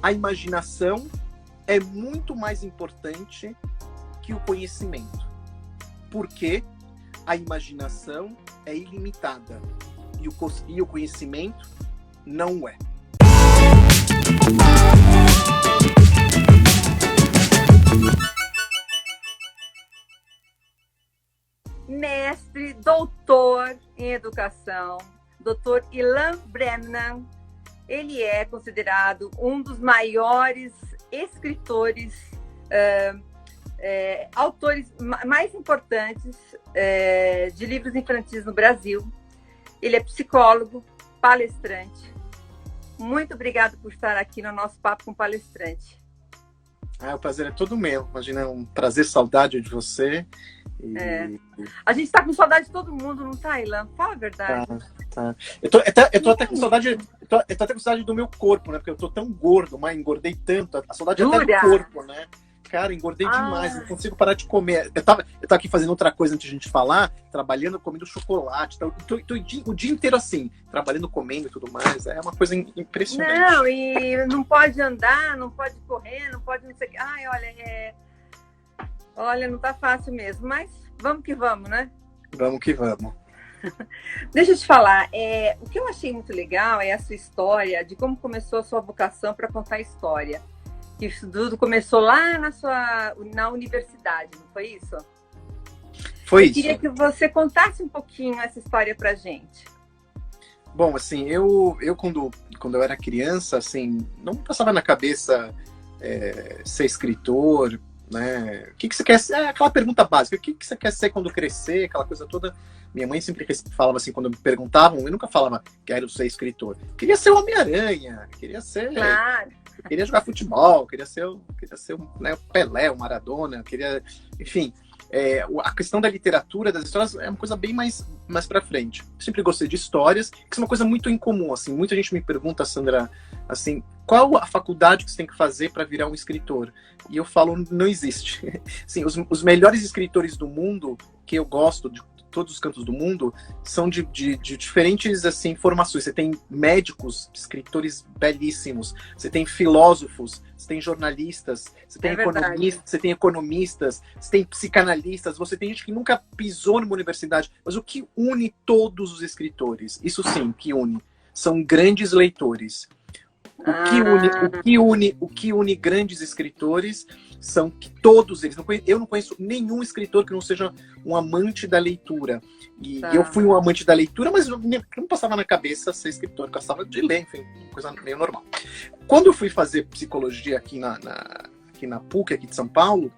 a imaginação é muito mais importante que o conhecimento. Porque a imaginação é ilimitada e o conhecimento não é. Mestre, doutor em educação, Dr. Ilan Bremner, ele é considerado um dos maiores escritores, autores mais importantes de livros infantis no Brasil. Ele é psicólogo, palestrante. Muito obrigado por estar aqui no nosso Papo com Palestrante. O prazer é todo meu. Imagina, é um prazer, saudade de você. A gente tá com saudade de todo mundo, não tá, Ilan? Fala a verdade. Tá. Eu tô até com saudade. Eu tô até com saudade do meu corpo, né? Porque eu tô tão gordo, mas engordei tanto. A saudade até do corpo, né? Cara, engordei demais, não consigo parar de comer. Eu tava aqui fazendo outra coisa antes de a gente falar, trabalhando, comendo chocolate. Tô o dia inteiro assim, trabalhando, comendo e tudo mais. É uma coisa impressionante. Não, e não pode andar, não pode correr, não pode não sei o que. Olha, não tá fácil mesmo, mas vamos que vamos, né? Vamos que vamos. Deixa eu te falar, o que eu achei muito legal é a sua história, de como começou a sua vocação para contar história. Que isso tudo começou lá na universidade, não foi isso? Foi isso. Eu queria que você contasse um pouquinho essa história pra gente. Bom, assim, eu quando eu era criança, assim, não passava na cabeça ser escritor, né? O que você quer ser? Aquela pergunta básica, o que você quer ser quando crescer? Aquela coisa toda. Minha mãe sempre falava assim, quando me perguntavam, eu nunca falava, quero ser escritor. Queria ser o Homem-Aranha, queria ser... Claro. Eu queria jogar futebol, queria ser o Pelé, o Maradona, enfim, a questão da literatura, das histórias, é uma coisa bem mais pra frente. Eu sempre gostei de histórias, que é uma coisa muito incomum, assim, muita gente me pergunta, Sandra, assim, qual a faculdade que você tem que fazer para virar um escritor? E eu falo, não existe. Assim, os melhores escritores do mundo, que eu gosto de todos os cantos do mundo, são de diferentes assim, formações. Você tem médicos, escritores belíssimos, você tem filósofos, você tem jornalistas, você tem economistas, você tem psicanalistas, você tem gente que nunca pisou numa universidade. Mas o que une todos os escritores? Isso sim, que une. São grandes leitores. O que une grandes escritores são que todos eles... Eu não conheço nenhum escritor que não seja um amante da leitura. E eu fui um amante da leitura, mas não passava na cabeça ser escritor. Eu gostava de ler, enfim, coisa meio normal. Quando eu fui fazer psicologia aqui na PUC, aqui de São Paulo,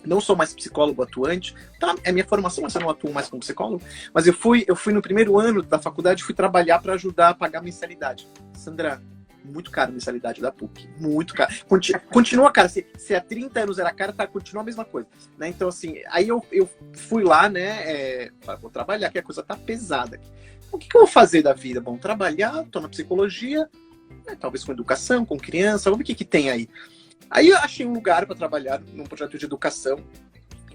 não sou mais psicólogo atuante, tá? É minha formação, mas eu não atuo mais como psicólogo. Mas eu fui no primeiro ano da faculdade, fui trabalhar para ajudar a pagar a mensalidade. Sandra, muito caro a mensalidade da PUC, muito caro. Continua caro, se há 30 anos era caro, continua a mesma coisa, né? Então, assim, aí eu fui lá, né, vou trabalhar, que a coisa tá pesada aqui. O que eu vou fazer da vida? Bom, trabalhar, tô na psicologia, talvez com educação, com criança, vamos ver o que tem aí. Aí eu achei um lugar para trabalhar num projeto de educação,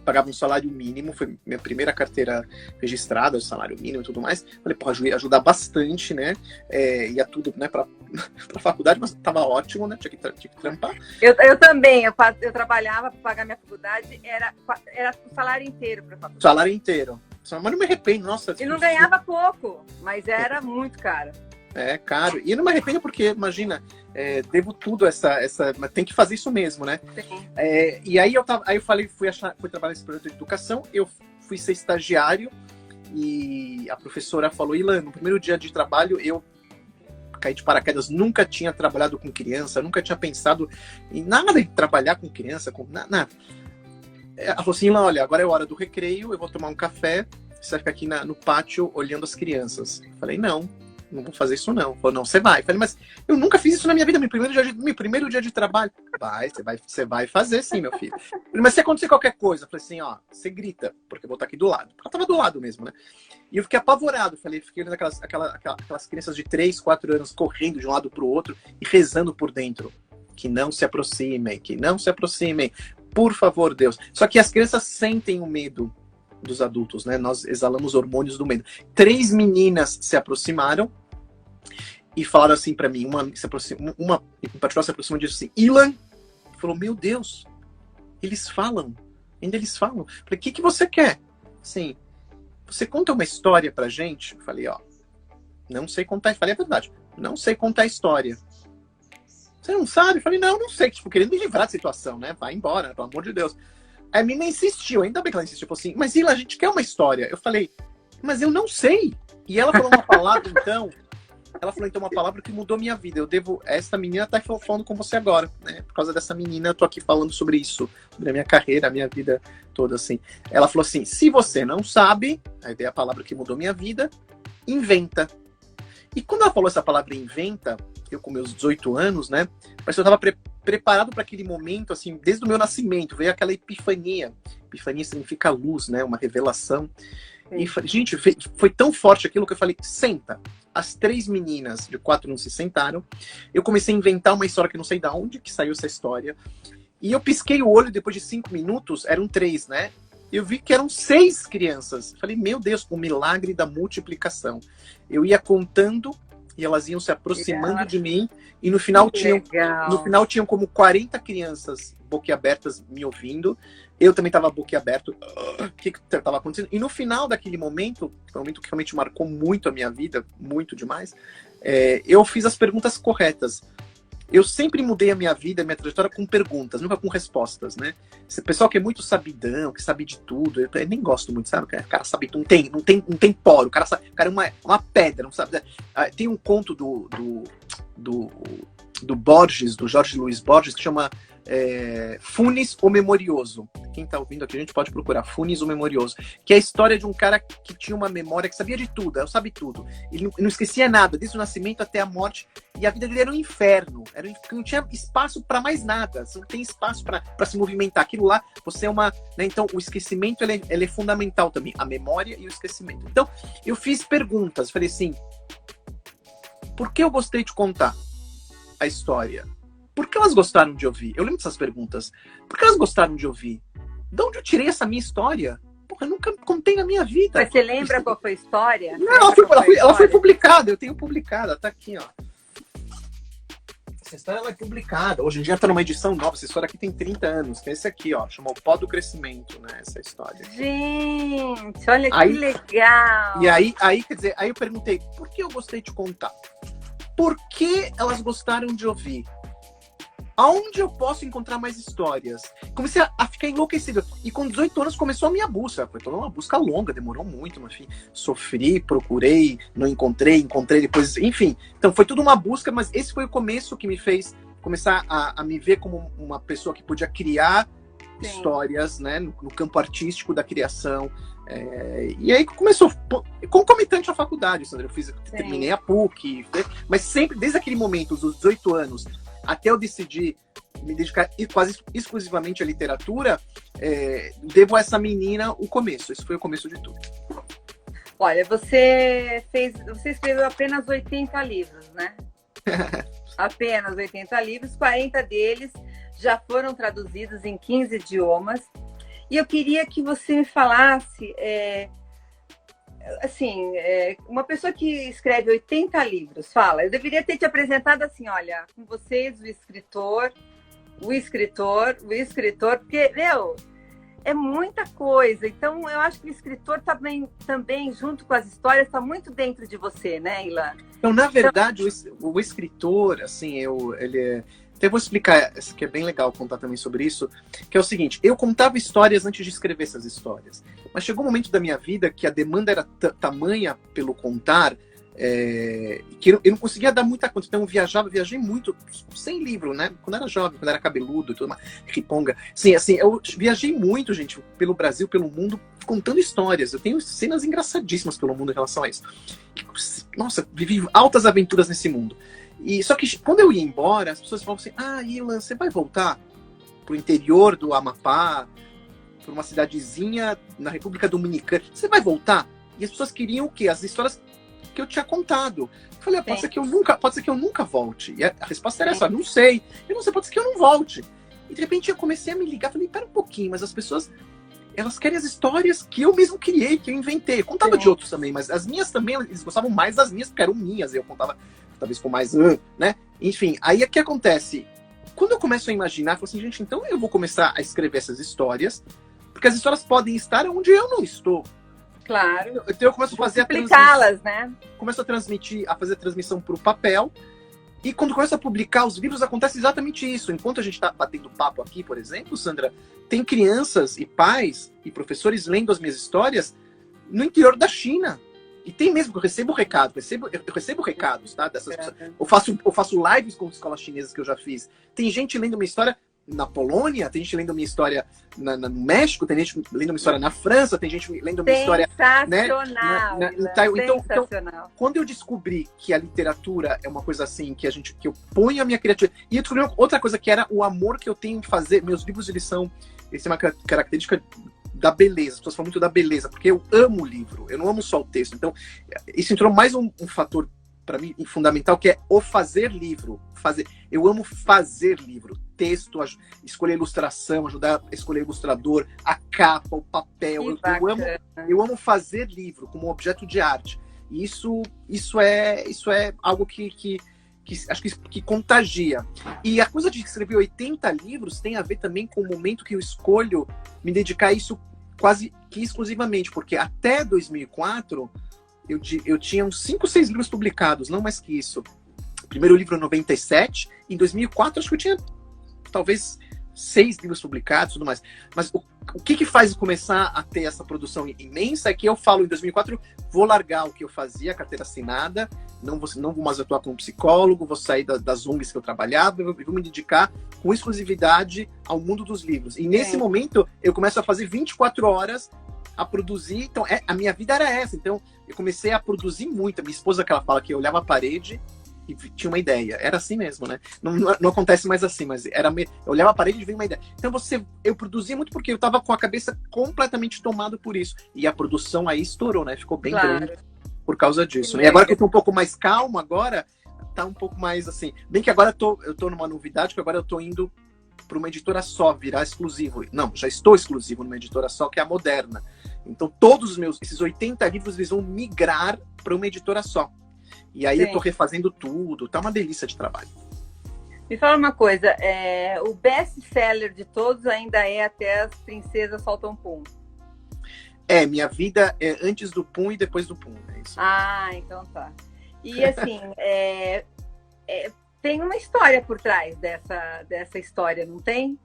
pagava um salário mínimo, foi minha primeira carteira registrada, o salário mínimo e tudo mais. Falei, ajudar bastante, né? Ia tudo, né, pra faculdade, mas tava ótimo, né? Tinha que trampar. Eu também, eu trabalhava para pagar minha faculdade, era o salário inteiro para faculdade. Salário inteiro. Mas não me arrependo, nossa. E não ganhava pouco, mas era muito caro. É caro. E não me arrependo porque, imagina, devo tudo mas tem que fazer isso mesmo, né? E aí eu falei, fui trabalhar nesse projeto de educação, eu fui ser estagiário e a professora falou, Ilan, no primeiro dia de trabalho eu caí de paraquedas, nunca tinha trabalhado com criança, nunca tinha pensado em nada de trabalhar com criança, com nada. Ela falou assim, Ilan, olha, agora é hora do recreio, eu vou tomar um café, você vai ficar aqui no pátio olhando as crianças. Eu falei, não vou fazer isso não. Falou, não, você vai. Eu falei, mas eu nunca fiz isso na minha vida, meu primeiro dia de trabalho. Você vai fazer sim, meu filho. Eu falei, mas se acontecer qualquer coisa, eu falei assim, você grita, porque eu vou estar aqui do lado. Ela tava do lado mesmo, né? E eu fiquei apavorado, fiquei olhando aquelas crianças de 3, 4 anos correndo de um lado pro outro e rezando por dentro. Que não se aproximem, por favor, Deus. Só que as crianças sentem o medo dos adultos, né? Nós exalamos hormônios do medo. 3 meninas se aproximaram e falaram assim pra mim, uma em particular se aproximou e disse assim, Ilan, falou, meu Deus, eles falam, ainda eles falam. Falei, o que você quer? Assim, você conta uma história pra gente? Eu falei, ó, não sei contar, falei a verdade, não sei contar história. Você não sabe? Eu falei, não sei, tipo, querendo me livrar da situação, né? Vai embora, pelo amor de Deus. Aí a menina insistiu, ainda bem que ela insistiu, falou assim, mas Ilan, a gente quer uma história. Eu falei, mas eu não sei. E ela falou uma palavra, então, uma palavra que mudou minha vida. Essa menina tá falando com você agora, né? Por causa dessa menina, eu tô aqui falando sobre isso, sobre a minha carreira, a minha vida toda, assim. Ela falou assim, se você não sabe, aí veio a palavra que mudou minha vida, inventa. E quando ela falou essa palavra inventa, eu com meus 18 anos, né? Parece que eu tava preparado para aquele momento, assim, desde o meu nascimento, veio aquela epifania. Epifania significa luz, né? Uma revelação. E, gente, foi tão forte aquilo que eu falei, senta. As 3 meninas de 4 anos se sentaram. Eu comecei a inventar uma história que não sei de onde que saiu essa história. E eu pisquei o olho, depois de 5 minutos, eram 3, né? Eu vi que eram 6 crianças. Falei, meu Deus, o milagre da multiplicação. Eu ia contando e elas iam se aproximando de mim. E no final tinham como 40 crianças boquiabertas me ouvindo. Eu também estava boquiaberto. O que estava acontecendo? E no final daquele momento, que realmente marcou muito a minha vida, muito demais, eu fiz as perguntas corretas. Eu sempre mudei a minha vida, a minha trajetória com perguntas, nunca com respostas, né? Esse pessoal que é muito sabidão, que sabe de tudo, eu nem gosto muito, sabe? O cara sabe, não tem poro, o cara é uma pedra, não sabe. Tem um conto do Borges, do Jorge Luiz Borges, que chama Funes o Memorioso. Quem tá ouvindo aqui, a gente pode procurar Funes o Memorioso, que é a história de um cara que tinha uma memória, que sabia de tudo, sabe tudo. Ele não esquecia nada, desde o nascimento até a morte, e a vida dele era um inferno, não tinha espaço para mais nada, você não tem espaço para se movimentar. Aquilo lá, você é uma... Né, então, o esquecimento, ele é fundamental também, a memória e o esquecimento. Então, eu fiz perguntas, falei assim, por que eu gostei de contar a história? Por que elas gostaram de ouvir? Eu lembro dessas perguntas. Por que elas gostaram de ouvir? De onde eu tirei essa minha história? Porra, eu nunca contei na minha vida. Mas você lembra qual foi a história? Não, ela foi publicada. Eu tenho publicada. Tá aqui, ó. Essa história ela é publicada. Hoje em dia tá numa edição nova. Essa história aqui tem 30 anos. Que é esse aqui, ó. Chama O Pó do Crescimento, né? Essa história. Gente, olha que legal. E aí, quer dizer, aí eu perguntei, por que eu gostei de contar? Por que elas gostaram de ouvir? Aonde eu posso encontrar mais histórias? Comecei a ficar enlouquecido. E com 18 anos começou a minha busca. Foi toda uma busca longa, demorou muito, mas enfim, sofri, procurei, não encontrei depois, enfim. Então foi tudo uma busca, mas esse foi o começo que me fez começar a me ver como uma pessoa que podia criar histórias, né, no campo artístico da criação. E aí começou, concomitante à faculdade, Sandra. Terminei a PUC, mas sempre, desde aquele momento, dos 18 anos, até eu decidir me dedicar quase exclusivamente à literatura, devo a essa menina o começo. Esse foi o começo de tudo. Olha, você escreveu apenas 80 livros, né? Apenas 80 livros, 40 deles já foram traduzidos em 15 idiomas. E eu queria que você me falasse, uma pessoa que escreve 80 livros, eu deveria ter te apresentado assim, olha, com vocês o escritor, porque, é muita coisa. Então, eu acho que o escritor também junto com as histórias, está muito dentro de você, né, Ilan? Então, na verdade, o escritor, assim, Então, eu vou explicar, que é bem legal contar também sobre isso, que é o seguinte, eu contava histórias antes de escrever essas histórias, mas chegou um momento da minha vida que a demanda era tamanha pelo contar, que eu não conseguia dar muita conta. Então eu viajei muito, sem livro, né? Quando era jovem, quando era cabeludo, tudo mais, riponga. Sim, assim, eu viajei muito, gente, pelo Brasil, pelo mundo, contando histórias. Eu tenho cenas engraçadíssimas pelo mundo em relação a isso. Nossa, vivi altas aventuras nesse mundo. E só que quando eu ia embora, as pessoas falavam assim, Ilan, você vai voltar pro interior do Amapá, para uma cidadezinha na República Dominicana, você vai voltar? E as pessoas queriam o quê? As histórias que eu tinha contado. Eu falei, pode ser que eu nunca volte. E a resposta era essa, não sei. Eu não sei, pode ser que eu não volte. E de repente eu comecei a me ligar, falei, pera um pouquinho, mas as pessoas, elas querem as histórias que eu mesmo criei, que eu inventei. Eu contava de outros também, mas as minhas também, eles gostavam mais das minhas, porque eram minhas. Eu contava talvez com mais, né? Enfim, aí o que acontece? Quando eu começo a imaginar, eu falo assim, gente, então eu vou começar a escrever essas histórias, porque as histórias podem estar onde eu não estou. Claro. Então eu começo a fazer explicá-las, né? Começo a transmitir, a fazer a transmissão para o papel. E quando começo a publicar os livros, acontece exatamente isso. Enquanto a gente está batendo papo aqui, por exemplo, Sandra, tem crianças e pais e professores lendo as minhas histórias no interior da China. E tem mesmo, eu recebo recado, eu recebo recados, tá? Dessas pessoas. Eu faço lives com escolas chinesas que eu já fiz. Tem gente lendo minha história na Polônia, tem gente lendo minha história no México, tem gente lendo minha história na França, tem gente lendo minha história, né, então, quando eu descobri que a literatura é uma coisa assim, que eu ponho a minha criatividade, e eu descobri outra coisa que era o amor que eu tenho em fazer. Meus livros, eles têm uma característica da beleza, as pessoas falam muito da beleza, porque eu amo o livro, eu não amo só o texto. Então, isso entrou mais um fator para mim fundamental, que é o fazer livro. Eu amo fazer livro, texto, escolher ilustração, ajudar a escolher ilustrador, a capa, o papel. Eu amo fazer livro como objeto de arte. E isso é algo que acho que contagia. E a coisa de escrever 80 livros tem a ver também com o momento que eu escolho me dedicar a isso quase que exclusivamente, porque até 2004 eu tinha uns 5, 6 livros publicados, não mais que isso. O primeiro livro em 97, em 2004 acho que eu tinha talvez 6 livros publicados e tudo mais. Mas o que faz começar a ter essa produção imensa é que eu falo, em 2004, vou largar o que eu fazia, carteira assinada, não vou mais atuar como psicólogo, vou sair das ONGs que eu trabalhava, e vou me dedicar com exclusividade ao mundo dos livros. E nesse momento, eu começo a fazer 24 horas a produzir. Então, a minha vida era essa. Então, eu comecei a produzir muito. A minha esposa, que ela fala que eu olhava a parede e tinha uma ideia. Era assim mesmo, né? Não acontece mais assim, mas eu olhava a parede e veio uma ideia. Então, eu produzia muito porque eu estava com a cabeça completamente tomada por isso. E a produção aí estourou, né? Ficou bem grande por causa disso. Né? E agora que eu tô um pouco mais calmo, agora tá um pouco mais assim. Bem que agora eu tô numa novidade, que agora eu tô indo para uma editora só, virar exclusivo. Não, já estou exclusivo numa editora só, que é a Moderna. Então, todos esses 80 livros, eles vão migrar para uma editora só. E aí eu tô refazendo tudo, tá uma delícia de trabalho. Me fala uma coisa, o best-seller de todos ainda é Até as Princesas Soltam Pum. Minha vida é antes do Pum e depois do Pum, é isso. Ah, então tá. E assim, tem uma história por trás dessa história, não tem?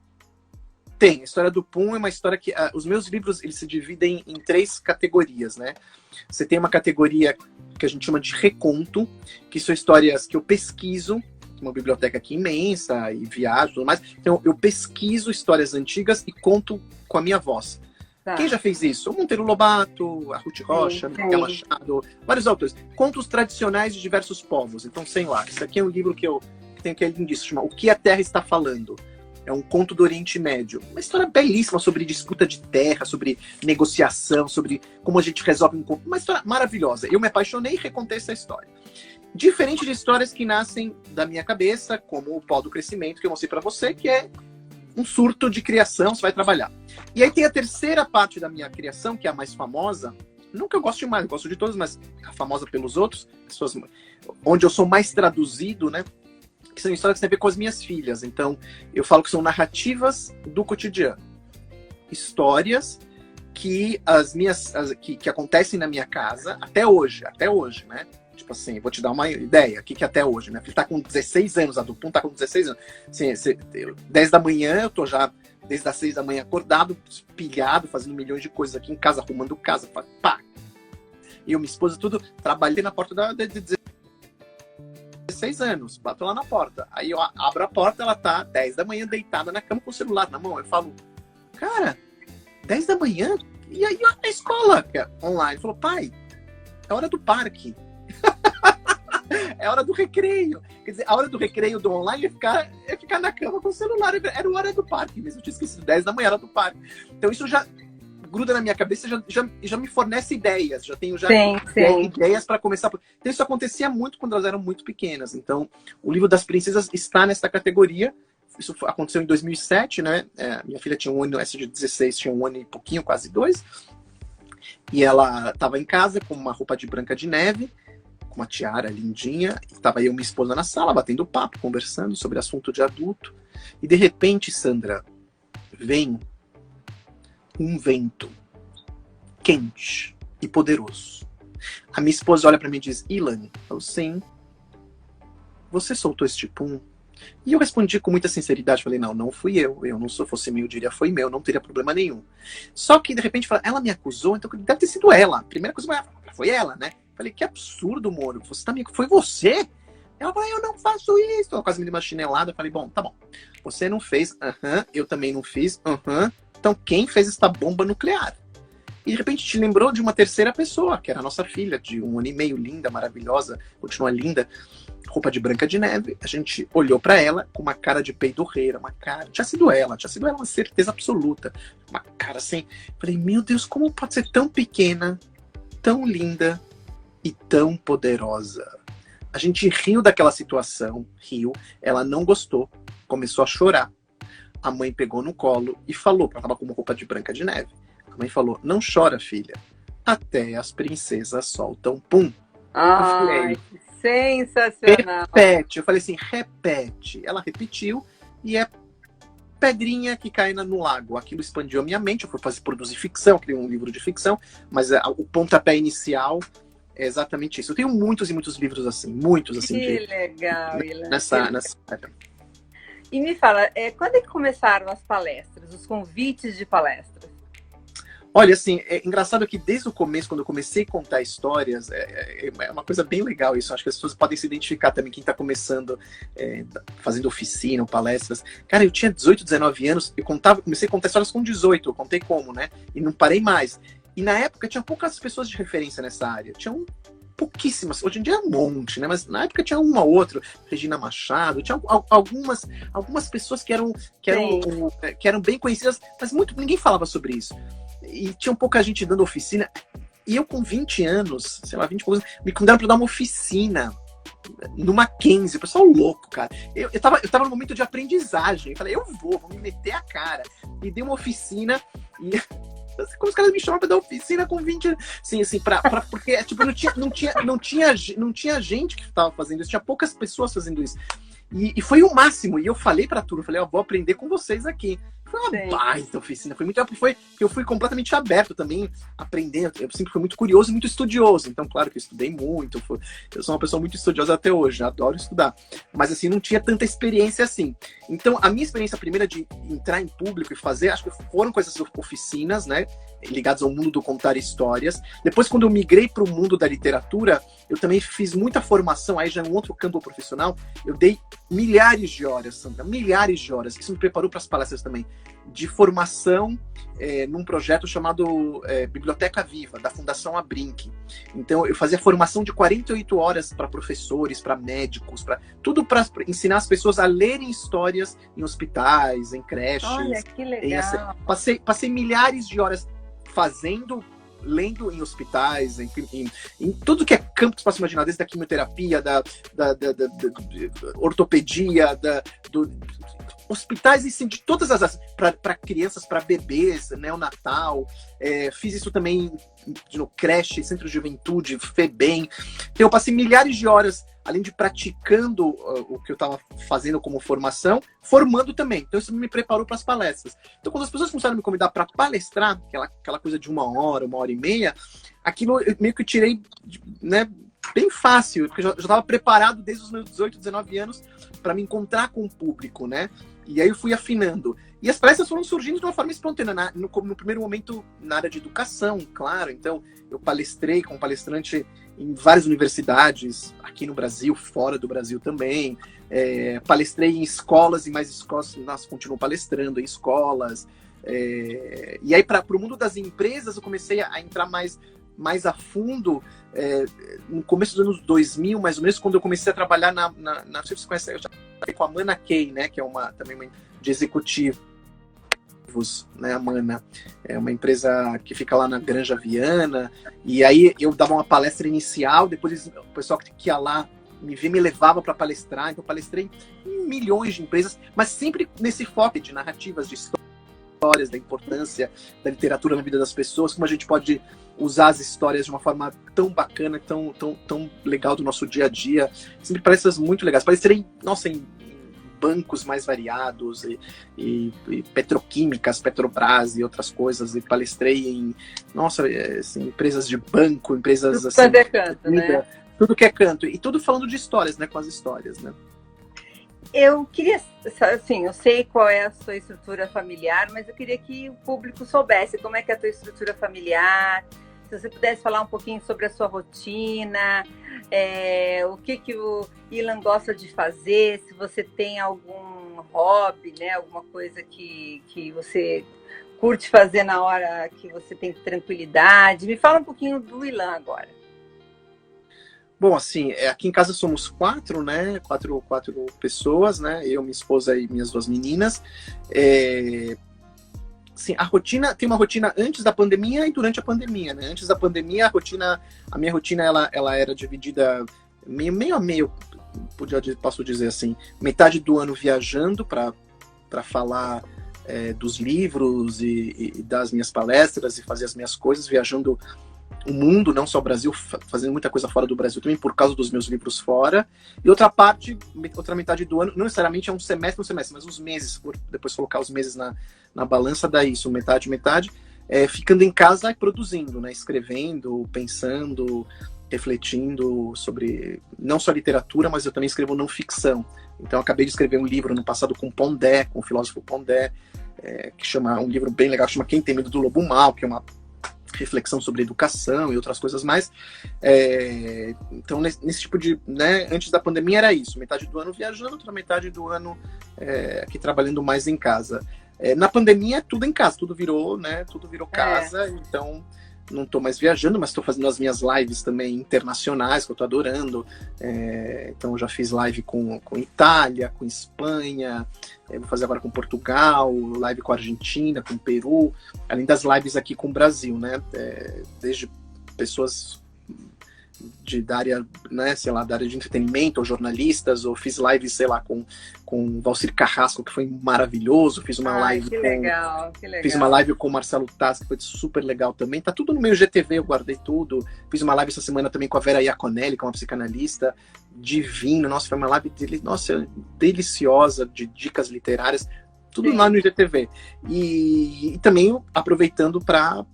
Tem. A história do Pum é uma história que... os meus livros, eles se dividem em 3 categorias, né? Você tem uma categoria que a gente chama de reconto, que são histórias que eu pesquiso, uma biblioteca aqui imensa, e viajo e tudo mais. Então, eu pesquiso histórias antigas e conto com a minha voz. Tá. Quem já fez isso? O Monteiro Lobato, a Ruth Rocha, Miguel Machado, vários autores. Contos tradicionais de diversos povos. Então, sei lá, esse aqui é um livro que tem aquele indício, chama O que a Terra está falando. É um conto do Oriente Médio. Uma história belíssima sobre disputa de terra, sobre negociação, sobre como a gente resolve um conflito. Uma história maravilhosa. Eu me apaixonei e recontei essa história. Diferente de histórias que nascem da minha cabeça, como o Pó do Crescimento, que eu mostrei para você, que é um surto de criação, você vai trabalhar. E aí tem a terceira parte da minha criação, que é a mais famosa. Não que eu goste mais, eu gosto de todas, mas a famosa pelos outros, pessoas, onde eu sou mais traduzido, né? Que são histórias que têm a ver com as minhas filhas. Então, eu falo que são narrativas do cotidiano. Histórias que que acontecem na minha casa até hoje, né? Tipo assim, vou te dar uma ideia, o que até hoje, né? Ele tá com 16 anos, a do Pum tá com 16 anos. Assim, 10 da manhã, eu tô já desde as 6 da manhã acordado, pilhado, fazendo milhões de coisas aqui em casa, arrumando casa, pá. E eu, minha esposa, tudo, trabalhei na porta de 16 anos, bato lá na porta. Aí eu abro a porta, ela tá 10 da manhã deitada na cama com o celular na mão. Eu falo, cara, 10 da manhã? E aí a escola, que é online, falou, pai, é hora do parque. É hora do recreio. Quer dizer, a hora do recreio do online é ficar na cama com o celular. Era a hora do parque mesmo. Eu tinha esquecido, 10 da manhã, hora do parque. Então isso já gruda na minha cabeça, já me fornece ideias. Já tenho ideias para começar. Então isso acontecia muito quando elas eram muito pequenas. Então o livro das princesas está nessa categoria. Isso aconteceu em 2007, né? Minha filha tinha 1 ano, essa de 16 tinha 1 ano e pouquinho, quase 2. E ela estava em casa com uma roupa de Branca de Neve, com uma tiara lindinha, estava eu e minha esposa na sala, batendo papo, conversando sobre assunto de adulto, e de repente, Sandra, vem um vento quente e poderoso. A minha esposa olha para mim e diz, Ilan, eu sim, você soltou este pum? E eu respondi com muita sinceridade, falei, não fui eu não sou, fosse meu, eu diria, foi meu, não teria problema nenhum. Só que, de repente, ela me acusou, então deve ter sido ela. A primeira coisa foi ela, né? Falei, que absurdo, Moro, foi você? Ela falou, eu não faço isso. Ela quase me deu uma chinelada, eu falei, bom, tá bom. Você não fez, eu também não fiz, então quem fez esta bomba nuclear? E, de repente, te lembrou de uma terceira pessoa, que era a nossa filha, de 1 ano e meio, linda, maravilhosa, continua linda, roupa de Branca de Neve. A gente olhou pra ela com uma cara de peidorreira, uma cara... Tinha sido ela, uma certeza absoluta. Uma cara assim... Falei, meu Deus, como pode ser tão pequena, tão linda e tão poderosa? A gente riu daquela situação, ela não gostou, começou a chorar. A mãe pegou no colo e falou, porque ela estava com uma roupa de Branca de Neve. A mãe falou, não chora, filha, até as princesas soltam pum. Ai, que sensacional. Repete, eu falei assim, repete. Ela repetiu e é pedrinha que cai no lago. Aquilo expandiu a minha mente, eu fui produzir ficção, criei um livro de ficção, mas o pontapé inicial é exatamente isso. Eu tenho muitos e muitos livros assim, muitos assim. Que legal, nessa. E me fala, quando é que começaram as palestras, os convites de palestras? Olha, assim, é engraçado que desde o começo, quando eu comecei a contar histórias, é uma coisa bem legal isso. Acho que as pessoas podem se identificar também, quem está começando, fazendo oficina ou palestras. Cara, eu tinha 18, 19 anos, comecei a contar histórias com 18, eu contei como, né? E não parei mais. E na época tinha poucas pessoas de referência nessa área. Tinham pouquíssimas, hoje em dia é um monte, né? Mas na época tinha uma ou outra, Regina Machado, tinha algumas pessoas que eram bem conhecidas, mas ninguém falava sobre isso. E tinha pouca gente dando oficina. E eu com 20 anos, sei lá, 20 e poucos anos, me convidaram para dar uma oficina no Mackenzie. O pessoal louco, cara. Eu tava no momento de aprendizagem. Eu falei, vou me meter a cara. E dei uma oficina e... Como os caras me chamam pra dar oficina com 20 anos. Sim, assim, porque tipo, não tinha gente que tava fazendo isso, tinha poucas pessoas fazendo isso. E foi o máximo. E eu falei pra turma, falei, vou aprender com vocês aqui. Foi uma baita oficina, eu fui completamente aberto também, aprendendo. Eu sempre fui muito curioso e muito estudioso. Então, claro que eu estudei muito. Eu sou uma pessoa muito estudiosa até hoje, adoro estudar. Mas, assim, não tinha tanta experiência assim. Então, a minha experiência primeira de entrar em público e fazer, acho que foram com essas oficinas, né? Ligadas ao mundo do contar histórias. Depois, quando eu migrei para o mundo da literatura, eu também fiz muita formação, aí já em um outro campo profissional. Eu dei milhares de horas, Sandra, milhares de horas. Isso me preparou para as palestras também, de formação num projeto chamado Biblioteca Viva, da Fundação Abrinq. Então, eu fazia formação de 48 horas para professores, para médicos, tudo para ensinar as pessoas a lerem histórias em hospitais, em creches. Olha, que legal. Passei milhares de horas lendo em hospitais, em tudo que é campo que você possa imaginar, desde a quimioterapia, da ortopedia, hospitais assim, de todas as áreas, para crianças, para bebês, neonatal. Fiz isso também no creche, centro de juventude, FEBEM. Então, eu passei milhares de horas, além de praticando o que eu estava fazendo como formação, formando também. Então, isso me preparou para as palestras. Então, quando as pessoas começaram a me convidar para palestrar, aquela coisa de 1 hora, 1h30, aquilo eu meio que tirei, né, bem fácil, porque eu já estava preparado desde os meus 18, 19 anos para me encontrar com o público, né? E aí eu fui afinando. E as palestras foram surgindo de uma forma espontânea, no primeiro momento na área de educação, claro. Então, eu palestrei como palestrante em várias universidades, aqui no Brasil, fora do Brasil também. Palestrei em escolas e mais escolas, continuo palestrando em escolas. E aí, para o mundo das empresas, eu comecei a entrar mais a fundo no começo dos anos 2000, mais ou menos, quando eu comecei a trabalhar não sei se você conhece, eu já trabalhei com a Mana Key, né, que é também uma de executivos, né, a Mana é uma empresa que fica lá na Granja Viana, e aí eu dava uma palestra inicial, depois o pessoal que ia lá me levava para palestrar, então eu palestrei em milhões de empresas, mas sempre nesse foco de narrativas, de história, histórias, da importância da literatura na vida das pessoas, como a gente pode usar as histórias de uma forma tão bacana, tão legal do nosso dia a dia. Sempre parece muito legais. Parecerem, nossa, em bancos mais variados e petroquímicas, Petrobras e outras coisas. E palestrei em, nossa, assim, empresas de banco, empresas tudo assim... Tudo é canto, né? Tudo que é canto. E tudo falando de histórias, né? Com as histórias, né? Eu queria, assim, eu sei qual é a sua estrutura familiar, mas eu queria que o público soubesse como é que é a tua estrutura familiar, se você pudesse falar um pouquinho sobre a sua rotina, o que o Ilan gosta de fazer, se você tem algum hobby, né, alguma coisa que você curte fazer na hora que você tem tranquilidade. Me fala um pouquinho do Ilan agora. Bom, assim, aqui em casa somos 4, né? Quatro pessoas, né? Eu, minha esposa e minhas 2 meninas. Assim, tem uma rotina antes da pandemia e durante a pandemia, né? Antes da pandemia, a minha rotina, ela era dividida meio a meio, posso dizer assim, metade do ano viajando para falar dos livros e das minhas palestras e fazer as minhas coisas, viajando o mundo, não só o Brasil, fazendo muita coisa fora do Brasil também, por causa dos meus livros fora. E outra metade do ano, não necessariamente é um semestre, mas uns meses, depois colocar os meses na balança, dá isso, metade, ficando em casa e produzindo, né? Escrevendo, pensando, refletindo sobre não só literatura, mas eu também escrevo não ficção. Então, eu acabei de escrever um livro no passado com Pondé, com o filósofo Pondé, que chama, um livro bem legal, que chama Quem Tem Medo do Lobo Mau, que é uma reflexão sobre educação e outras coisas mais. Então, nesse tipo de... Né, antes da pandemia era isso, metade do ano viajando, outra metade do ano aqui trabalhando mais em casa. Na pandemia, tudo em casa, tudo virou casa, então não estou mais viajando, mas estou fazendo as minhas lives também internacionais, que eu estou adorando. Então, eu já fiz live com Itália, com Espanha, vou fazer agora com Portugal, live com Argentina, com Peru, além das lives aqui com o Brasil, né? Desde pessoas da área, né, sei lá, da área de entretenimento, ou jornalistas, ou fiz lives, sei lá, com Valcir Carrasco, que foi maravilhoso, fiz uma live que legal. Fiz uma live com o Marcelo Taz, que foi super legal também, tá tudo no meu GTV, eu guardei tudo, fiz uma live essa semana também com a Vera Iaconelli, que é uma psicanalista divina, nossa, foi uma live deliciosa, de dicas literárias, tudo lá no GTV, e também aproveitando para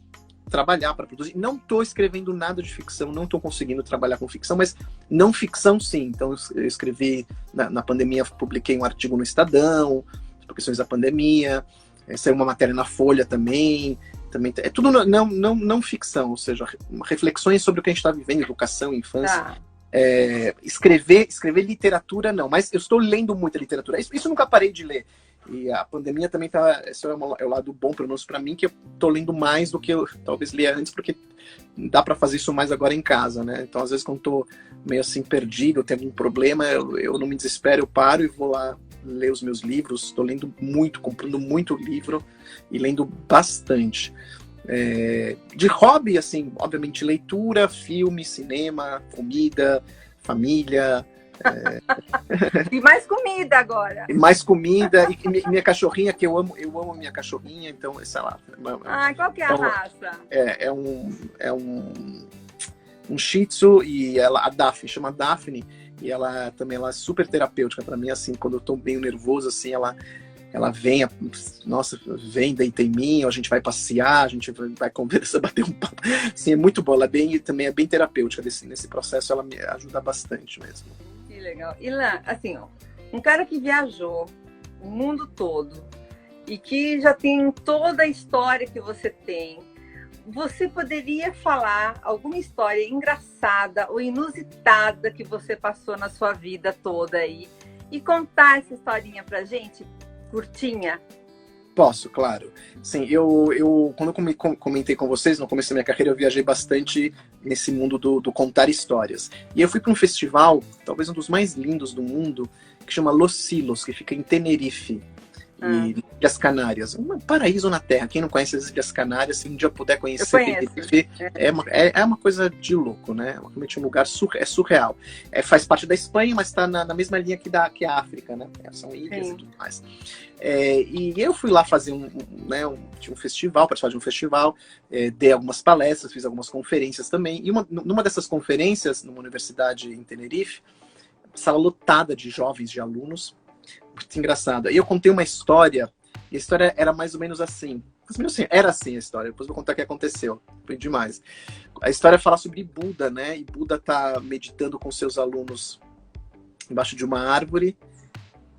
trabalhar, para produzir. Não estou escrevendo nada de ficção, não estou conseguindo trabalhar com ficção, mas não ficção sim. Então eu escrevi, na pandemia, publiquei um artigo no Estadão, por questões da pandemia, saiu uma matéria na Folha também é tudo não ficção, ou seja, reflexões sobre o que a gente está vivendo, educação, infância. Escrever literatura não, mas eu estou lendo muita literatura, isso eu nunca parei de ler. E a pandemia também esse é o lado bom, pelo menos para mim, que eu tô lendo mais do que eu talvez lia antes, porque dá para fazer isso mais agora em casa, né? Então, às vezes, quando tô meio assim perdido, tenho algum problema, eu não me desespero, eu paro e vou lá ler os meus livros. Estou lendo muito, comprando muito livro e lendo bastante. De hobby, assim, obviamente, leitura, filme, cinema, comida, família... E mais comida agora. E mais comida, e minha cachorrinha, que eu amo minha cachorrinha, então, sei lá. Qual que é a raça? É um Shih Tzu, e a Daphne, chama Daphne, e ela também é super terapêutica para mim, assim, quando eu tô meio nervoso, assim, ela vem, vem, deita em mim, ou a gente vai passear, a gente vai conversar, bater um papo, assim, é muito bom, ela também é bem terapêutica nesse processo, ela me ajuda bastante mesmo. Que legal. Ilan, assim, um cara que viajou o mundo todo e que já tem toda a história que você tem, você poderia falar alguma história engraçada ou inusitada que você passou na sua vida toda aí e contar essa historinha pra gente, curtinha? Posso, claro. Sim, quando eu comentei com vocês, no começo da minha carreira, eu viajei bastante nesse mundo do contar histórias. E eu fui para um festival, talvez um dos mais lindos do mundo, que chama Los Silos, que fica em Tenerife. E Ilhas Canárias, um paraíso na Terra. Quem não conhece as Ilhas Canárias, se um dia puder conhecer, Tenerife, é uma coisa de louco, né? Realmente um lugar surreal. Faz parte da Espanha, mas está na mesma linha que a África, né? São ilhas e tudo mais. E eu fui lá fazer tinha um festival, participar de um festival, dei algumas palestras, fiz algumas conferências também. E numa dessas conferências, numa universidade em Tenerife, sala lotada de jovens, de alunos, muito engraçado. E eu contei uma história, e a história era mais ou menos assim. Era assim a história, depois vou contar o que aconteceu. Foi demais. A história fala sobre Buda, né? E Buda tá meditando com seus alunos embaixo de uma árvore,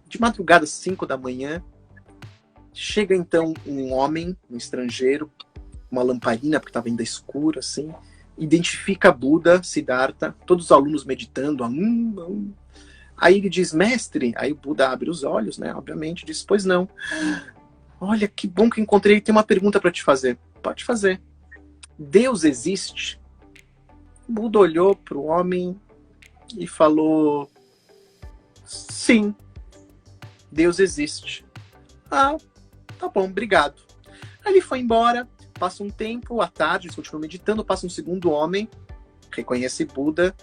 de madrugada, 5 da manhã. Chega então um homem, um estrangeiro, uma lamparina, porque estava ainda escuro, assim, identifica Buda, Siddhartha, todos os alunos meditando, Aí ele diz, mestre, aí o Buda abre os olhos, né, obviamente, diz, pois não. Olha, que bom que encontrei, tem uma pergunta para te fazer. Pode fazer. Deus existe? O Buda olhou para o homem e falou, sim, Deus existe. Ah, tá bom, obrigado. Aí ele foi embora, passa um tempo, à tarde, eles continuam meditando, passa um segundo homem, reconhece Buda.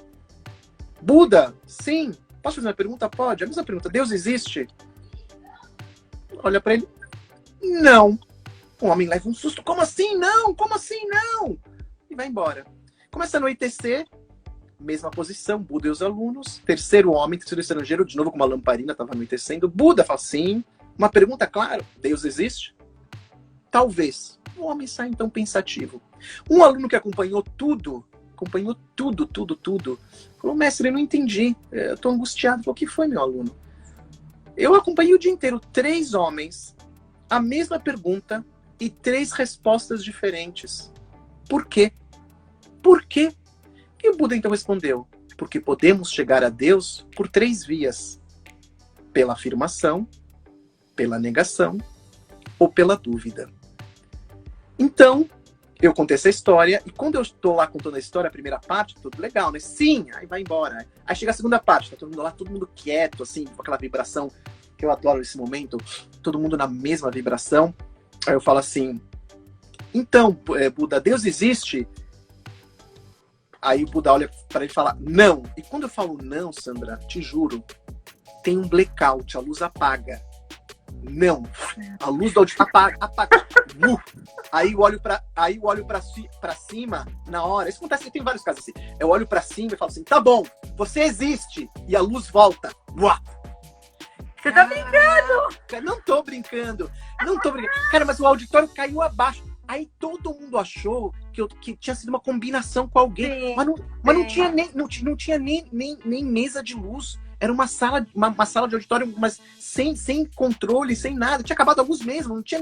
Buda, sim. Posso fazer uma pergunta? Pode. A mesma pergunta. Deus existe? Olha pra ele. Não. O homem leva um susto. Como assim não? Como assim não? E vai embora. Começa a anoitecer. Mesma posição. Buda e os alunos. Terceiro homem, terceiro estrangeiro. De novo com uma lamparina. Estava anoitecendo. Buda fala sim. Uma pergunta, claro. Deus existe? Talvez. O homem sai então pensativo. Um aluno que acompanhou tudo, falou, mestre, eu não entendi, eu tô angustiado. Falou, o que foi, meu aluno? Eu acompanhei o dia inteiro 3 homens, a mesma pergunta e 3 respostas diferentes. Por quê? Por quê? E o Buda então respondeu, porque podemos chegar a Deus por 3 vias. Pela afirmação, pela negação ou pela dúvida. Então, eu contei essa história, e quando eu estou lá contando a história, a primeira parte, tudo legal, né? Sim, aí vai embora. Aí chega a segunda parte, tá todo mundo lá, todo mundo quieto, assim, com aquela vibração que eu adoro nesse momento, todo mundo na mesma vibração. Aí eu falo assim, então, Buda, Deus existe? Aí o Buda olha para ele e fala, não. E quando eu falo não, Sandra, te juro, tem um blackout, a luz apaga. Não, a luz do apaga. Aí eu olho pra cima na hora. Isso acontece, tem vários casos assim. Eu olho pra cima e falo assim, tá bom, você existe. E a luz volta. Você tá brincando? Não tô brincando. Cara, mas o auditório caiu abaixo. Aí todo mundo achou que tinha sido uma combinação com alguém. Sim, mas não tinha nem mesa de luz. Era uma sala de auditório, mas sem controle, sem nada. Tinha acabado a luz mesmo, não tinha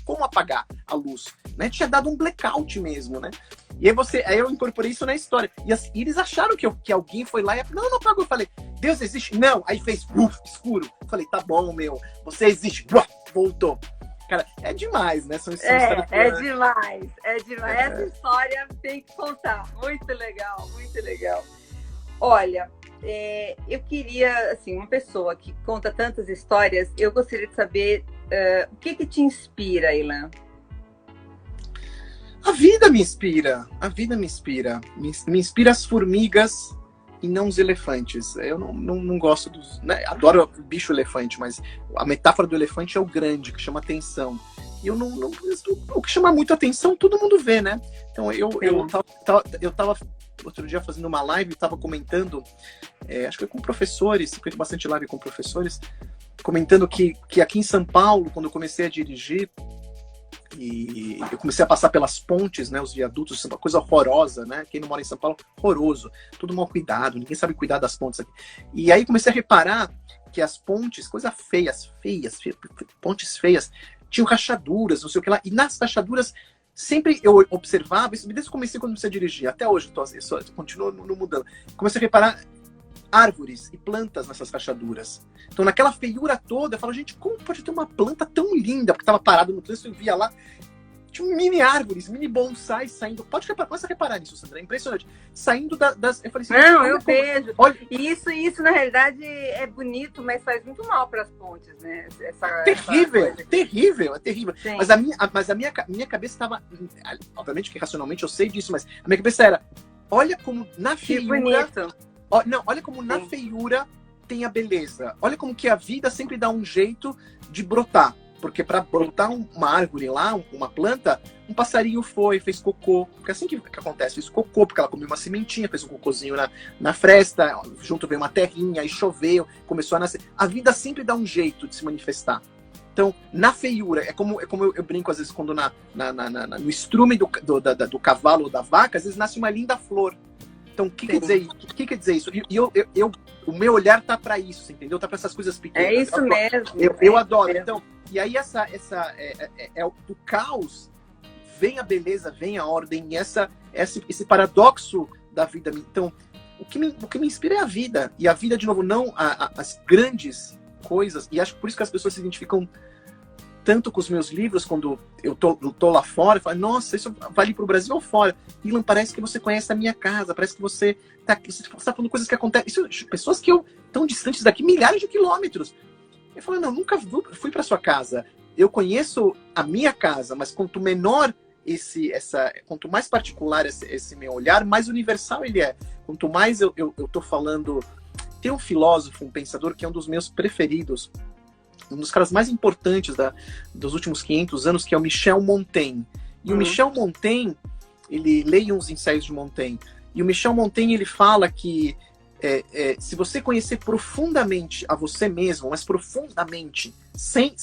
como apagar a luz, né? Tinha dado um blackout mesmo, né? E aí eu incorporei isso na história. E eles acharam que alguém foi lá e falou, não apagou. Eu falei, Deus existe? Não. Aí fez, escuro. Eu falei, tá bom, meu, você existe. Voltou. Cara, é demais, né? É demais. Essa história tem que contar. Muito legal, muito legal. Olha... eu queria, assim, uma pessoa que conta tantas histórias, eu gostaria de saber o que te inspira, Ilan? A vida me inspira. Me inspira as formigas e não os elefantes. Eu não gosto dos... Né? Adoro o bicho elefante, mas a metáfora do elefante é o grande, que chama atenção. E eu não o que chama muito atenção, todo mundo vê, né? Então eu tava outro dia fazendo uma live, estava comentando, acho que foi com professores, feito bastante live com professores, comentando que aqui em São Paulo, quando eu comecei a dirigir, e eu comecei a passar pelas pontes, né, os viadutos, uma coisa horrorosa, né? Quem não mora em São Paulo, horroroso, tudo mal cuidado, ninguém sabe cuidar das pontes aqui. E aí comecei a reparar que as pontes, coisas feias, pontes feias, tinham rachaduras, não sei o que lá, e nas rachaduras sempre eu observava, isso desde que comecei quando comecei a dirigir, até hoje eu continuo não mudando. Comecei a reparar árvores e plantas nessas rachaduras. Então, naquela feiura toda, eu falo, gente, como pode ter uma planta tão linda? Porque estava parado no trânsito, eu via lá. Tinha mini árvores, mini bonsais saindo. Começa a reparar nisso, Sandra. É impressionante. Saindo das. Eu falei assim, não, eu vejo. Olha... Isso, na realidade, é bonito, mas faz muito mal para as pontes, né? Terrível. Sim. Mas a minha cabeça estava. Obviamente que racionalmente eu sei disso, mas a minha cabeça era: olha como na feiura. Bonito. Olha como na feiura tem a beleza. Olha como que a vida sempre dá um jeito de brotar. Porque para brotar uma árvore lá, uma planta, um passarinho fez cocô. Porque é assim que acontece, fez cocô, porque ela comeu uma sementinha, fez um cocôzinho na fresta, junto veio uma terrinha, aí choveu, começou a nascer. A vida sempre dá um jeito de se manifestar. Então, na feiura, é como eu brinco às vezes, quando no estrume do cavalo ou da vaca, às vezes nasce uma linda flor. Então, o que quer dizer isso? E o meu olhar tá para isso, entendeu? Tá para essas coisas pequenas. É isso mesmo. Eu adoro. Então, e aí do caos vem a beleza, vem a ordem, esse paradoxo da vida. Então, o que me inspira é a vida. E a vida, de novo, não as grandes coisas. E acho que por isso que as pessoas se identificam tanto com os meus livros, quando eu tô lá fora, eu falo, nossa, isso vale pro Brasil ou fora? Ilan, parece que você conhece a minha casa, parece que você tá falando coisas que acontecem. Isso, pessoas que tão distantes daqui, milhares de quilômetros. Eu falo, não, nunca fui para sua casa. Eu conheço a minha casa, mas quanto menor quanto mais particular esse meu olhar, mais universal ele é. Quanto mais eu tô falando... Tem um filósofo, um pensador, que é um dos meus preferidos, um dos caras mais importantes dos últimos 500 anos, que é o Michel Montaigne. E o Michel Montaigne, ele leia uns ensaios de Montaigne, e o Michel Montaigne, ele fala que se você conhecer profundamente a você mesmo, mas profundamente, sem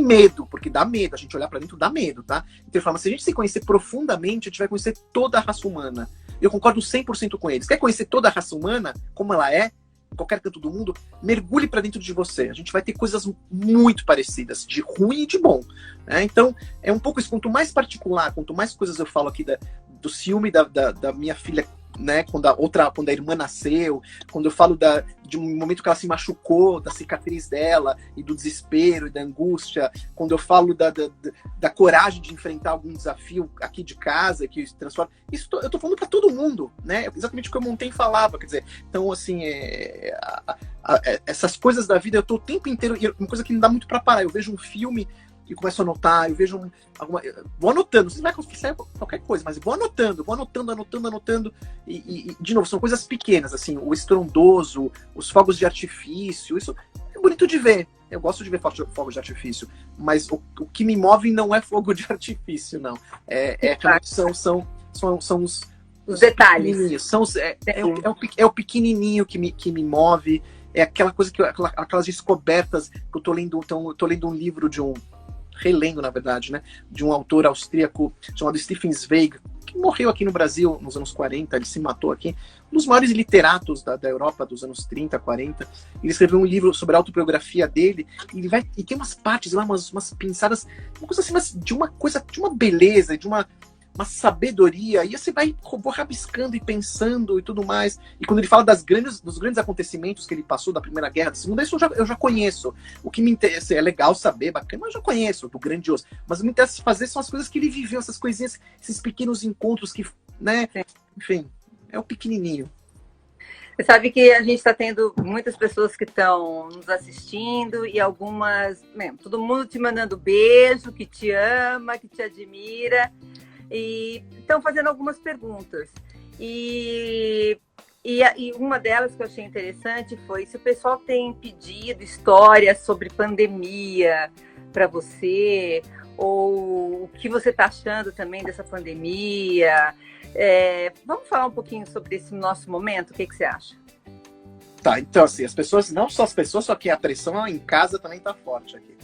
medo, porque dá medo, a gente olhar para dentro dá medo, tá? Então ele fala, mas se a gente se conhecer profundamente, a gente vai conhecer toda a raça humana. Eu concordo 100% com eles. Quer conhecer toda a raça humana, como ela é, em qualquer canto do mundo, mergulhe para dentro de você. A gente vai ter coisas muito parecidas, de ruim e de bom. Né? Então, é um pouco isso. Quanto mais particular, quanto mais coisas eu falo aqui do ciúme da minha filha, né, quando a irmã nasceu, quando eu falo de um momento que ela se machucou, da cicatriz dela, e do desespero, e da angústia, quando eu falo da coragem de enfrentar algum desafio aqui de casa, que se transforma, isso eu tô falando para todo mundo, né, exatamente o que o Montaigne falava, quer dizer, então, assim, essas coisas da vida, eu tô o tempo inteiro, e uma coisa que não dá muito para parar, eu vejo um filme e começo a anotar, eu vejo vou anotando, não sei se vai conseguir qualquer coisa, mas vou anotando, e de novo, são coisas pequenas, assim, o estrondoso, os fogos de artifício, isso é bonito de ver, eu gosto de ver fogos de artifício, mas o que me move não é fogo de artifício, não, são os detalhes, é o pequenininho que me move, é aquela coisa aquelas descobertas que eu tô lendo, então eu tô lendo um livro relendo, na verdade, né, de um autor austríaco chamado Stefan Zweig, que morreu aqui no Brasil nos anos 40, ele se matou aqui, um dos maiores literatos da Europa dos anos 30, 40. Ele escreveu um livro sobre a autobiografia dele, e tem umas partes lá, umas pinçadas, uma coisa assim, mas de uma beleza, de uma sabedoria, e você vou rabiscando e pensando e tudo mais. E quando ele fala dos grandes acontecimentos que ele passou, da Primeira Guerra, da Segunda, isso eu já conheço. O que me interessa, é legal saber, bacana, mas eu já conheço, do grandioso. Mas o que me interessa fazer são as coisas que ele viveu, essas coisinhas, esses pequenos encontros que, né, enfim, é o pequenininho. Você sabe que a gente está tendo muitas pessoas que estão nos assistindo e algumas, todo mundo te mandando beijo, que te ama, que te admira. E estão fazendo algumas perguntas. E uma delas que eu achei interessante foi se o pessoal tem pedido histórias sobre pandemia para você, ou o que você está achando também dessa pandemia. Vamos falar um pouquinho sobre esse nosso momento? O que você acha? Tá, então assim, as pessoas, não só as pessoas, só que a pressão em casa também tá forte aqui.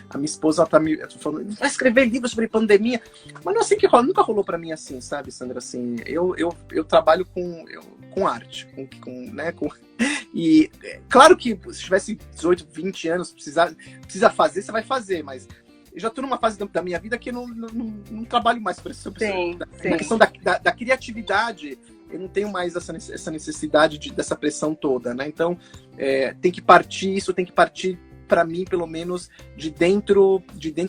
A minha esposa tá me falando, vai escrever livro sobre pandemia, mas não é assim que rola, nunca rolou pra mim assim, sabe, Sandra? Assim, eu trabalho com arte, e claro que se tivesse 18, 20 anos, precisa fazer, você vai fazer, mas eu já tô numa fase da minha vida que eu não trabalho mais por isso. Na questão da criatividade, eu não tenho mais essa necessidade dessa pressão toda, né? Então, tem que partir para mim, pelo menos, de dentro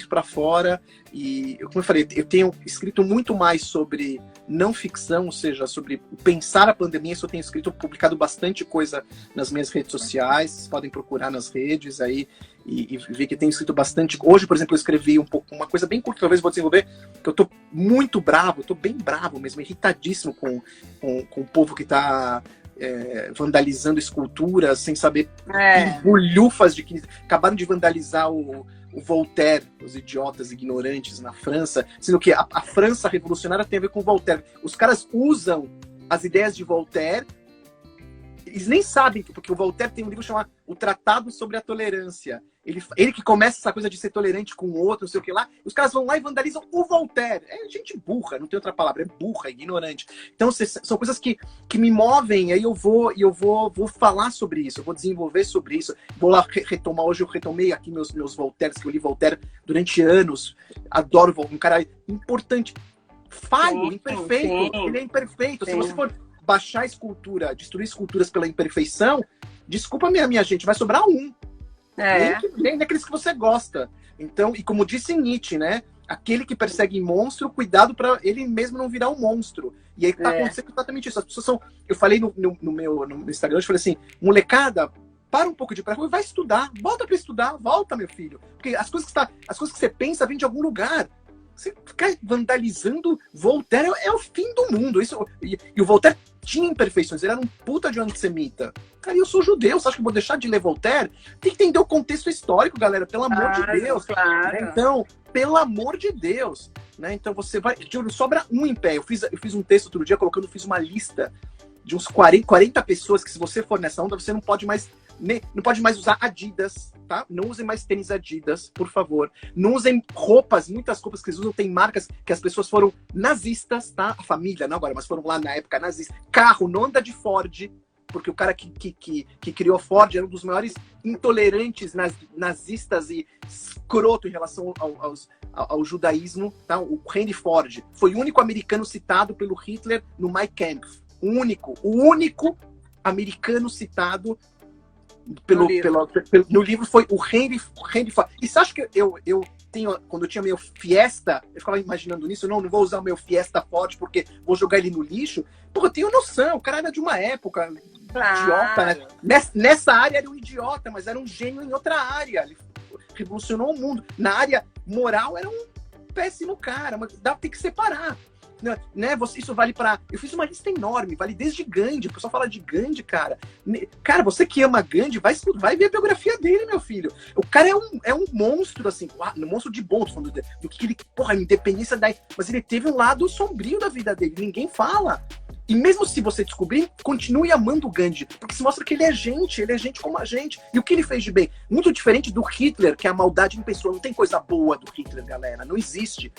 para fora. E, como eu falei, eu tenho escrito muito mais sobre não ficção, ou seja, sobre pensar a pandemia. Isso eu tenho escrito, publicado bastante coisa nas minhas redes sociais. Vocês podem procurar nas redes aí e ver que eu tenho escrito bastante. Hoje, por exemplo, eu escrevi uma coisa bem curta, talvez vou desenvolver, que eu tô muito bravo, tô bem bravo mesmo, irritadíssimo com o povo que tá vandalizando esculturas sem saber bolhufas de que acabaram de vandalizar o Voltaire, os idiotas ignorantes na França, sendo que a França revolucionária tem a ver com Voltaire. Os caras usam as ideias de Voltaire, eles nem sabem, porque o Voltaire tem um livro chamado O Tratado sobre a Tolerância. Ele que começa essa coisa de ser tolerante com o outro, não sei o que lá, os caras vão lá e vandalizam o Voltaire. É gente burra, não tem outra palavra, é burra, é ignorante. Então são coisas que me movem, aí eu vou falar sobre isso, eu vou desenvolver sobre isso, vou lá retomar. Hoje eu retomei aqui meus Voltaires, que eu li Voltaire durante anos, adoro um cara importante, falho, imperfeito, ele é imperfeito. Se você for baixar a escultura, destruir esculturas pela imperfeição, desculpa minha gente, vai sobrar um. Nem daqueles que você gosta. Então, e como disse Nietzsche, né? Aquele que persegue monstro, cuidado para ele mesmo não virar um monstro. E aí tá acontecendo exatamente isso. As pessoas são. Eu falei no meu Instagram, eu falei assim, molecada, para um pouco de prática, vai estudar, volta para estudar, volta, meu filho. Porque as coisas que você pensa vêm de algum lugar. Você ficar vandalizando Voltaire é o fim do mundo. E o Voltaire tinha imperfeições, ele era um puta de um antissemita. Cara, eu sou judeu, você acha que eu vou deixar de ler Voltaire? Tem que entender o contexto histórico, galera, pelo amor de Deus. Claro. Então, pelo amor de Deus. Né? Então você vai. Sobra um em pé. Eu fiz um texto outro dia fiz uma lista de uns 40 pessoas que, se você for nessa onda, você não pode mais usar Adidas, tá? Não usem mais tênis Adidas, por favor. Não usem muitas roupas que eles usam, tem marcas que as pessoas foram nazistas, tá? A família, não agora, mas foram lá na época nazista. Carro, não anda de Ford, porque o cara que criou Ford era um dos maiores intolerantes nazistas e escroto em relação ao judaísmo, tá? O Henry Ford foi o único americano citado pelo Hitler no Mein Kampf. O único americano citado no livro foi o Henry Ford. E você acha que eu tenho, quando eu tinha meu Fiesta, eu ficava imaginando nisso, não vou usar o meu Fiesta Ford porque vou jogar ele no lixo? Porra, eu tenho noção, o cara era de uma época, claro. Idiota, né? Nessa área era um idiota, mas era um gênio em outra área. Ele revolucionou o mundo. Na área moral era um péssimo cara, mas tem que separar. Né? Isso vale pra... Eu fiz uma lista enorme, vale desde Gandhi. O pessoal fala de Gandhi, cara. Cara, você que ama Gandhi, vai ver a biografia dele, meu filho. O cara é um monstro, assim, um monstro de bom, falando do que ele... Porra, a independência da... Mas ele teve um lado sombrio da vida dele, ninguém fala. E mesmo se você descobrir, continue amando o Gandhi, porque se mostra que ele é gente como a gente. E o que ele fez de bem? Muito diferente do Hitler, que é a maldade em pessoa. Não tem coisa boa do Hitler, galera. Não existe.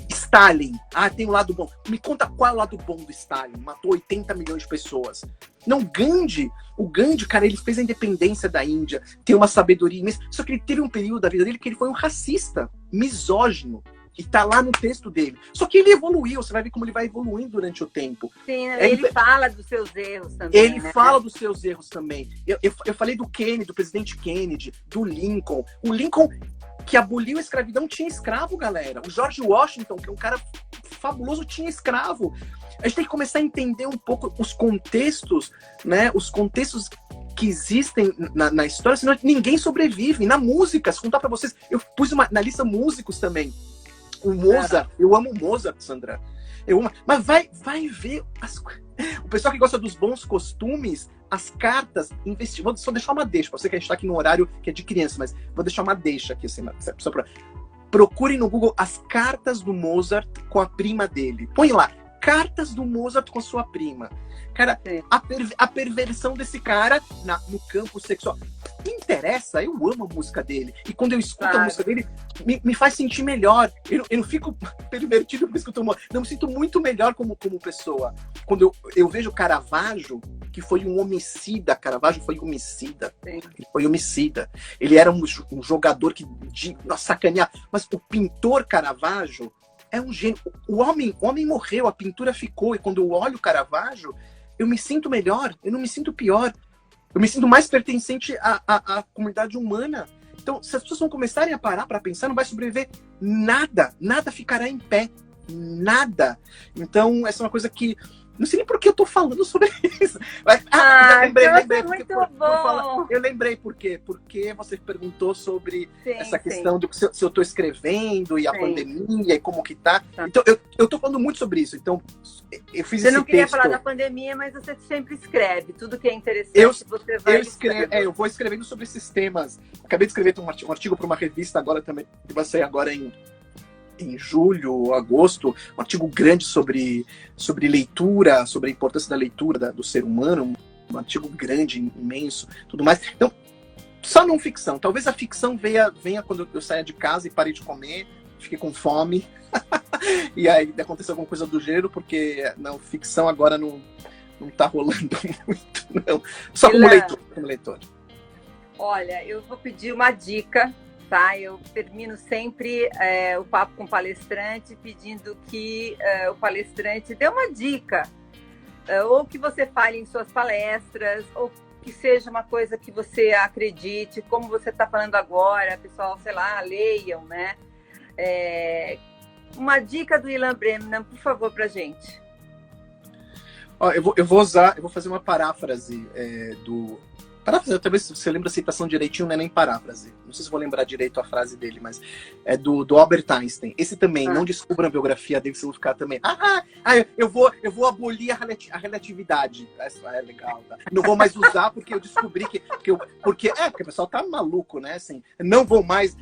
Stalin, tem um lado bom. Me conta qual é o lado bom do Stalin. Matou 80 milhões de pessoas. Não, o Gandhi, cara, ele fez a independência da Índia, tem uma sabedoria imensa. Só que ele teve um período da vida dele que ele foi um racista, misógino. E tá lá no texto dele. Só que ele evoluiu, você vai ver como ele vai evoluindo durante o tempo. Sim, ele fala dos seus erros também. Ele fala dos seus erros também. Eu falei do Kennedy, do presidente Kennedy, do Lincoln. O Lincoln, que aboliu a escravidão, tinha escravo, galera. O George Washington, que é um cara fabuloso, tinha escravo. A gente tem que começar a entender um pouco os contextos, né? Os contextos que existem na história, senão ninguém sobrevive. Na música, se contar pra vocês, eu pus na lista músicos também. O Mozart, eu amo o Mozart, Sandra. Mas vai ver o pessoal que gosta dos bons costumes, as cartas, vou só deixar uma deixa, pra você que a gente tá aqui no horário que é de criança, mas vou deixar uma deixa aqui, assim, só pra... Procure no Google as cartas do Mozart com a prima dele. Põe lá, cartas do Mozart com a sua prima. Cara, a perversão desse cara no campo sexual. Me interessa, eu amo a música dele. E quando eu escuto a música dele, me faz sentir melhor. Eu não fico pervertido por escutar Mozart. Eu me sinto muito melhor como pessoa. Quando eu vejo Caravaggio, que foi um homicida. Caravaggio foi homicida. Sim. Ele foi homicida. Ele era um jogador que sacanear. Mas o pintor Caravaggio é um gênio. O homem morreu, a pintura ficou. E quando eu olho o Caravaggio, eu me sinto melhor. Eu não me sinto pior. Eu me sinto mais pertencente à comunidade humana. Então, se as pessoas não começarem a parar para pensar, não vai sobreviver nada. Nada ficará em pé. Nada. Então, essa é uma coisa que... Não sei nem por que eu tô falando sobre isso. Lembrei. Muito bom. Eu lembrei por quê. Porque você perguntou sobre essa questão sim. do que se eu tô escrevendo e a Sim. pandemia e como que tá. Então, eu tô falando muito sobre isso. Então, eu fiz Você esse não queria texto. falar da pandemia, mas você sempre escreve. Tudo que é interessante, você vai eu vou escrevendo sobre esses temas. Acabei de escrever um artigo para uma revista agora também, que vai sair agora em julho, agosto, um artigo grande sobre leitura, sobre a importância da leitura do ser humano, um artigo grande, imenso, tudo mais. Então, só não ficção. Talvez a ficção venha quando eu saia de casa e parei de comer, fiquei com fome, e aí aconteceu alguma coisa do gênero, porque não, ficção agora não tá rolando muito, não. Só como leitor. Olha, eu vou pedir uma dica, tá? Eu termino sempre o papo com o palestrante pedindo que o palestrante dê uma dica, ou que você fale em suas palestras, ou que seja uma coisa que você acredite, como você está falando agora, pessoal, sei lá, leiam, né? Uma dica do Ilan Bremner, por favor, pra gente. Ó, eu vou fazer uma paráfrase Paráfrase, talvez se você lembra a citação direitinho, não é nem paráfrase. Não sei se vou lembrar direito a frase dele, mas é do Albert Einstein. Esse também, não descubram a biografia dele, vocês vão ficar também. Eu vou abolir a relatividade. Essa é legal, tá? Não vou mais usar porque eu descobri porque o pessoal tá maluco, né? Assim, não vou mais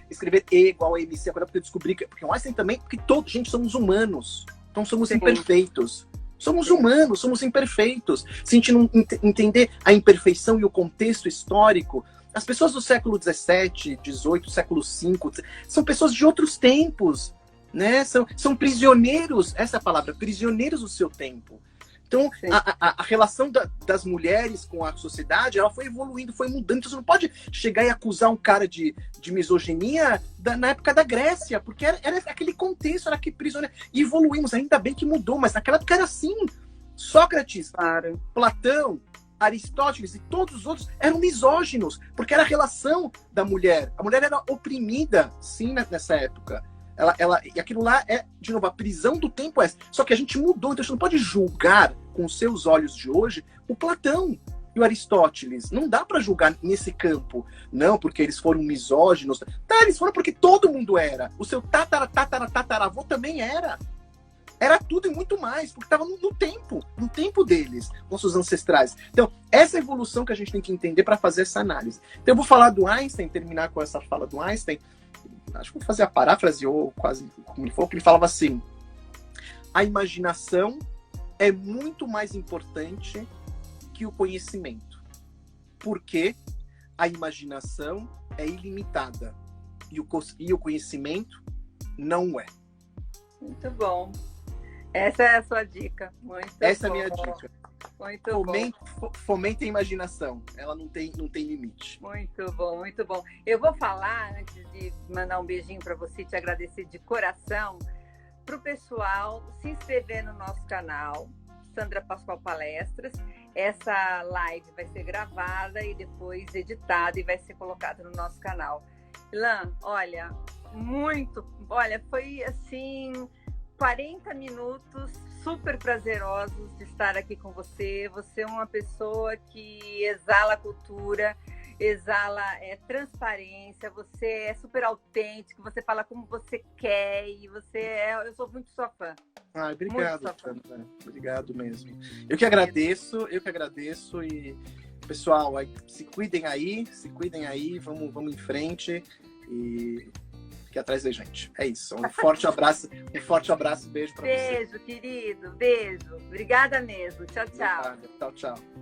escrever E igual a MC agora, porque eu descobri porque o Einstein também, porque gente, somos humanos. Então somos imperfeitos. Somos humanos, somos imperfeitos. Se a gente não entender a imperfeição e o contexto histórico, as pessoas do século XVII, XVIII, século V, são pessoas de outros tempos, né? São prisioneiros, essa é a palavra, prisioneiros do seu tempo. Então, a relação das mulheres com a sociedade, ela foi evoluindo, foi mudando. Então, você não pode chegar e acusar um cara de misoginia na época da Grécia, porque era aquele contexto, era aquele prisioneiro. E evoluímos, ainda bem que mudou, mas naquela época era assim. Sócrates, Platão, Aristóteles e todos os outros eram misóginos, porque era a relação da mulher. A mulher era oprimida, sim, nessa época. E aquilo lá de novo, a prisão do tempo é essa. Só que a gente mudou, então a gente não pode julgar com os seus olhos de hoje o Platão e o Aristóteles. Não dá para julgar nesse campo. Não, porque eles foram misóginos. Tá, eles foram porque todo mundo era. O seu tataravô também era. Era tudo e muito mais, porque estava no tempo deles, nossos ancestrais. Então, essa evolução que a gente tem que entender para fazer essa análise. Então, eu vou falar do Einstein, terminar com essa fala do Einstein. Acho que vou fazer a paráfrase, ou quase como ele falou, que ele falava assim: a imaginação é muito mais importante que o conhecimento, porque a imaginação é ilimitada e o conhecimento não é. Muito bom. Essa é a sua dica. Essa é a minha dica. Muito bom. Fomenta a imaginação. Ela não tem limite. Muito bom, muito bom. Eu vou falar, antes de mandar um beijinho para você e te agradecer de coração, para o pessoal se inscrever no nosso canal, Sandra Pascoal Palestras. Essa live vai ser gravada e depois editada e vai ser colocada no nosso canal. Ilan, foi assim... 40 minutos super prazerosos de estar aqui com você. Você é uma pessoa que exala cultura, exala transparência, você é super autêntico, você fala como você quer e eu sou muito sua fã. Obrigado, Sandra. Obrigado mesmo. Eu que agradeço e, pessoal, se cuidem aí, vamos em frente e... atrás da gente. É isso. Um forte abraço, beijo para você. Beijo, querido. Beijo. Obrigada mesmo. Tchau, tchau. Obrigado. Tchau.